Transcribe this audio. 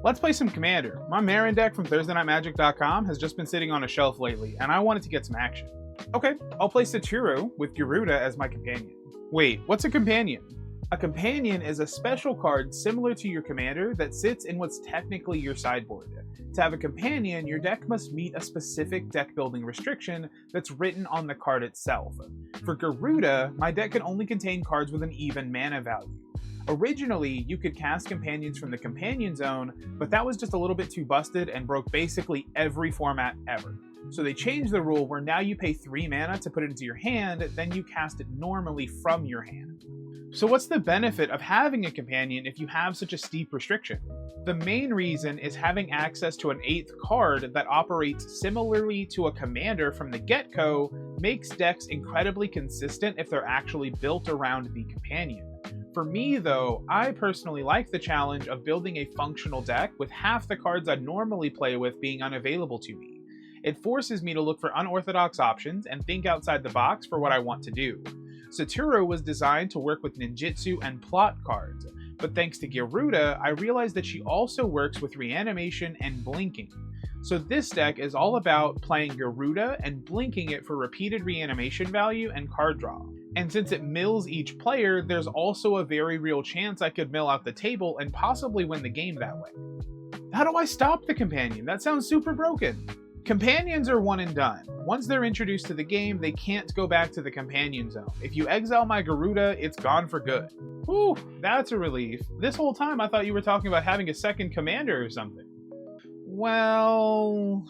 Let's play some Commander. My Marin deck from ThursdayNightMagic.com has just been sitting on a shelf lately, and I wanted to get some action. Okay, I'll play Satoru with Garuda as my companion. Wait, what's a companion? A companion is a special card similar to your commander that sits in what's technically your sideboard. To have a companion, your deck must meet a specific deck building restriction that's written on the card itself. For Garuda, my deck can only contain cards with an even mana value. Originally, you could cast companions from the companion zone, but that was just a little bit too busted and broke basically every format ever. So they changed the rule where now you pay 3 mana to put it into your hand, then you cast it normally from your hand. So what's the benefit of having a companion if you have such a steep restriction? The main reason is having access to an 8th card that operates similarly to a commander from the get-go makes decks incredibly consistent if they're actually built around the companion. For me though, I personally like the challenge of building a functional deck with half the cards I'd normally play with being unavailable to me. It forces me to look for unorthodox options and think outside the box for what I want to do. Satoru was designed to work with ninjutsu and plot cards, but thanks to Garuda, I realized that she also works with reanimation and blinking. So this deck is all about playing Garuda and blinking it for repeated reanimation value and card draw. And since it mills each player, there's also a very real chance I could mill out the table and possibly win the game that way. How do I stop the companion? That sounds super broken. Companions are one and done. Once they're introduced to the game, they can't go back to the companion zone. If you exile my Garuda, it's gone for good. Whew, that's a relief. This whole time I thought you were talking about having a second commander or something. Well...